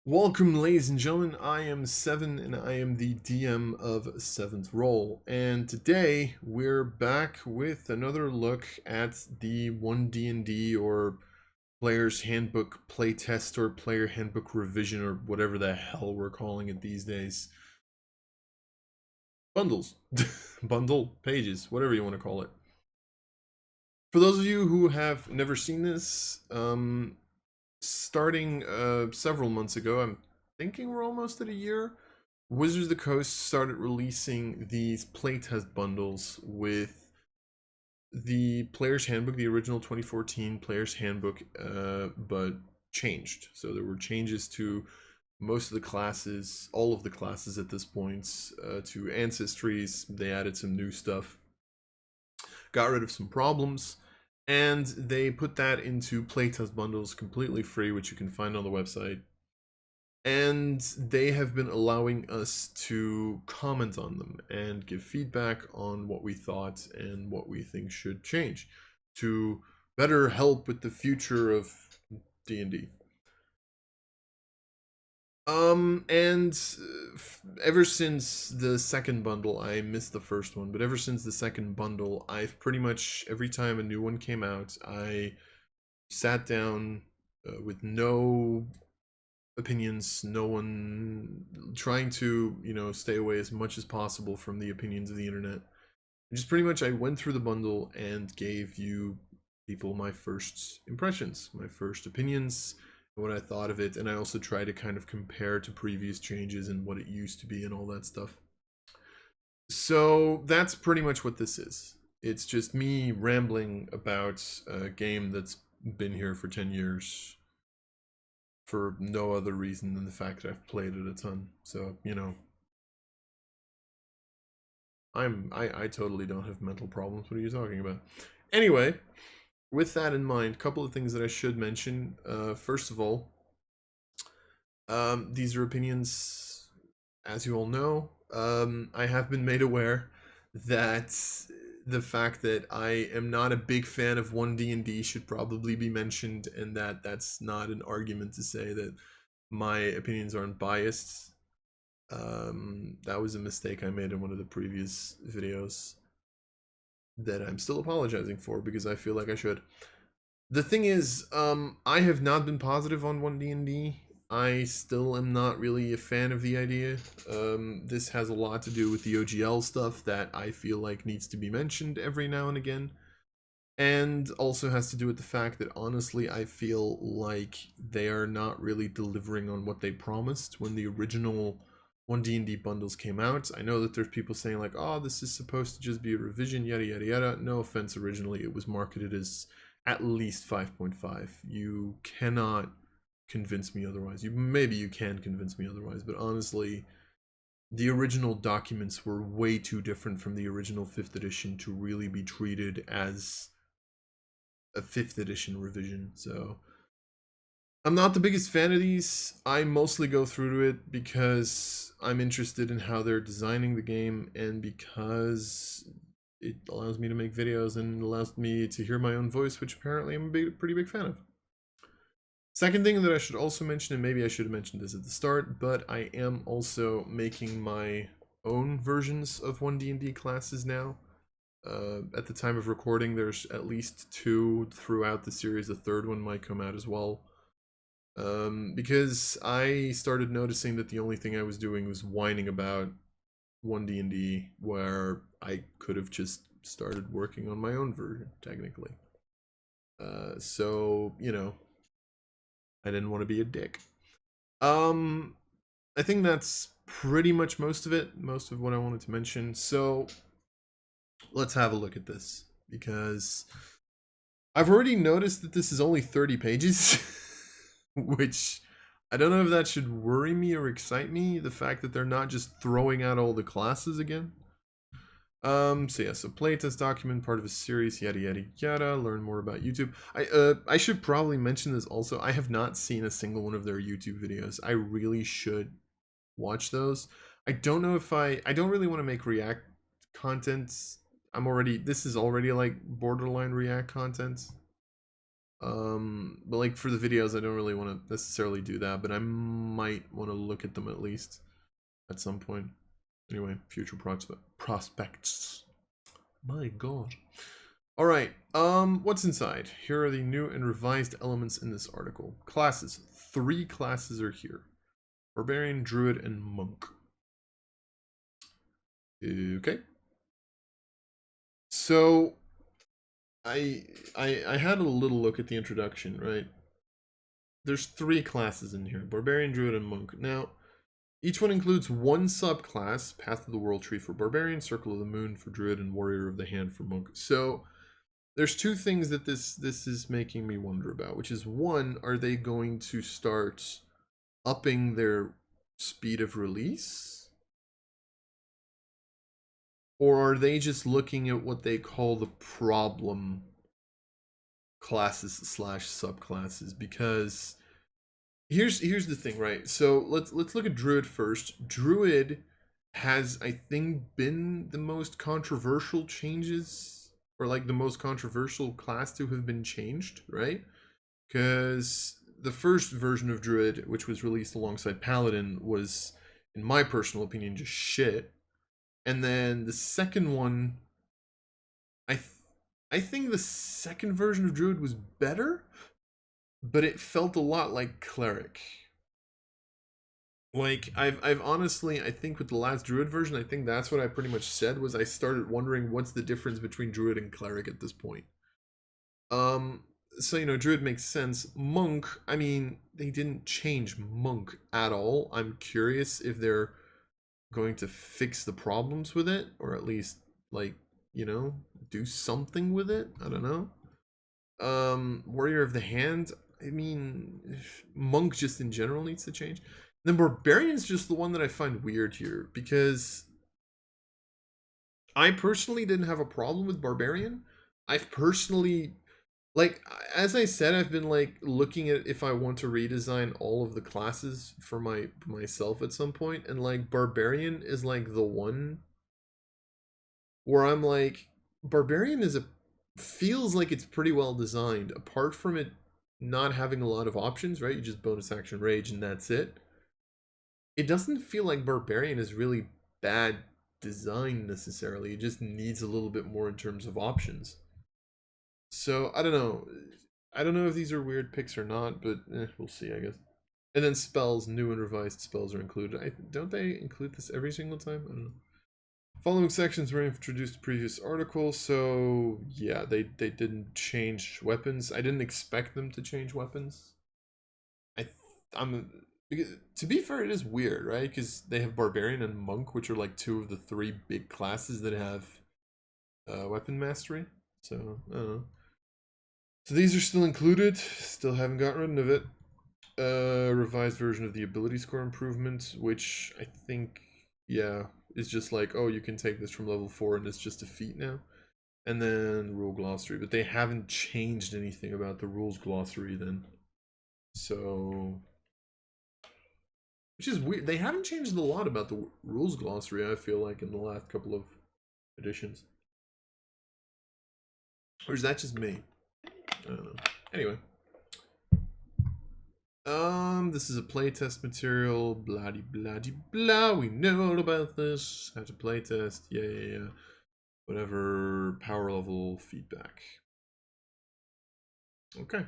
Welcome, ladies and gentlemen. I am Seven, and I am the DM of Seventh Roll. And today we're back with another look at the One D&D or Player's Handbook Playtest or Player Handbook Revision or whatever the hell we're calling it these days. Bundles, bundle pages, whatever you want to call it. For those of you who have never seen this, starting several months ago, I'm thinking we're almost at a year. Wizards of the Coast started releasing these playtest bundles with the Player's Handbook, the original 2014 Player's Handbook, but changed. So there were changes to most of the classes, all of the classes at this point, to ancestries. They added some new stuff, got rid of some problems, and they put that into playtest bundles completely free, which you can find on the website. And they have been allowing us to comment on them and give feedback on what we thought and what we think should change to better help with the future of D&D. And ever since the second bundle, I missed the first one, but ever since the second bundle, I've pretty much, every time a new one came out, I sat down with no opinions, no one, trying to, stay away as much as possible from the opinions of the internet. Just pretty much I went through the bundle and gave you people my first impressions, my first opinions, and what I thought of it, and I also try to kind of compare to previous changes and what it used to be and all that stuff. So that's pretty much what this is. It's just me rambling about a game that's been here for 10 years for no other reason than the fact that I've played it a ton. So, I totally don't have mental problems. What are you talking about? Anyway, with that in mind, a couple of things that I should mention. First of all, these are opinions, as you all know. I have been made aware that the fact that I am not a big fan of One D&D should probably be mentioned, and that that's not an argument to say that my opinions aren't biased. That was a mistake I made in one of the previous videos that I'm still apologizing for because I feel like I should. The thing is, I have not been positive on 1D&D. I still am not really a fan of the idea. This has a lot to do with the OGL stuff that I feel like needs to be mentioned every now and again. And also has to do with the fact that honestly, I feel like they are not really delivering on what they promised when the original 1D&D bundles came out. I know that there's people saying like, oh, this is supposed to just be a revision, yada yada yada. No offense, originally it was marketed as at least 5.5. You cannot convince me otherwise. Maybe you can convince me otherwise, but honestly, the original documents were way too different from the original 5th edition to really be treated as a 5th edition revision. So I'm not the biggest fan of these. I mostly go through to it because I'm interested in how they're designing the game and because it allows me to make videos and allows me to hear my own voice, which apparently I'm a pretty big fan of. Second thing that I should also mention, and maybe I should have mentioned this at the start, but I am also making my own versions of 1D&D classes now. At the time of recording, there's at least 2 throughout the series. The third one might come out as well. Because I started noticing that the only thing I was doing was whining about 1D&D, where I could have just started working on my own version, technically. So, I didn't want to be a dick. I think that's pretty much most of it, most of what I wanted to mention. So, let's have a look at this, because I've already noticed that this is only 30 pages, which I don't know if that should worry me or excite me, the fact that they're not just throwing out all the classes again. So yeah, so playtest document, part of a series, yada yada yada. Learn more about YouTube. I should probably mention this also. I have not seen a single one of their YouTube videos. I really should watch those. I don't know if I don't really want to make React content. This is already like borderline React content. But like for the videos, I don't really want to necessarily do that, but I might want to look at them at least at some point. Anyway, future prospects. My God. All right. What's inside? Here are the new and revised elements in this article. Classes. 3 classes are here: Barbarian, Druid, and Monk. Okay. So I had a little look at the introduction, right? There's 3 classes in here: Barbarian, Druid, and Monk. Now, each one includes 1 subclass: Path of the World Tree for Barbarian, Circle of the Moon for Druid, and Warrior of the Hand for Monk. So there's 2 things that this is making me wonder about, which is, one, are they going to start upping their speed of release? Or are they just looking at what they call the problem classes / subclasses? Because here's the thing, right? So let's look at Druid first. Druid has, I think, been the most controversial changes, or like the most controversial class to have been changed, right? Because the first version of Druid, which was released alongside Paladin, was, in my personal opinion, just shit. And then the second one, I think the second version of Druid was better, but it felt a lot like Cleric. Like I've honestly, I think with the last Druid version, I think that's what I pretty much said, was I started wondering what's the difference between Druid and Cleric at this point. So, you know, Druid makes sense. Monk, I mean, they didn't change Monk at all. I'm curious if they're going to fix the problems with it, or at least, like, you know, do something with it. I don't know. Warrior of the Hand, I mean, Monk just in general needs to change. Then Barbarian's just the one that I find weird here, because I personally didn't have a problem with Barbarian. I've personally, like, as I said, I've been like looking at if I want to redesign all of the classes for myself at some point, and like Barbarian is like the one where I'm like, Barbarian feels like it's pretty well designed, apart from it not having a lot of options, right? You just bonus action rage and that's it. It doesn't feel like Barbarian is really bad design necessarily. It just needs a little bit more in terms of options. So I don't know. I don't know if these are weird picks or not, but we'll see, I guess. And then spells, new and revised spells are included. Don't they include this every single time? I don't know. Following sections were introduced to previous articles, so yeah, they didn't change weapons. I didn't expect them to change weapons. I'm because, to be fair, it is weird, right? Because they have Barbarian and Monk, which are like 2 of the 3 big classes that have weapon mastery. So I don't know. So these are still included. Still haven't gotten rid of it. Revised version of the ability score improvement, which I think, yeah, is just like, oh, you can take this from level 4 and it's just a feat now. And then rule glossary, but they haven't changed anything about the rules glossary then. So, which is weird. They haven't changed a lot about the rules glossary, I feel like, in the last couple of editions. Or is that just me? I don't know. Anyway. This is a playtest material, blah blah blah. We know all about this. How to playtest, yeah. Whatever, power level feedback. Okay.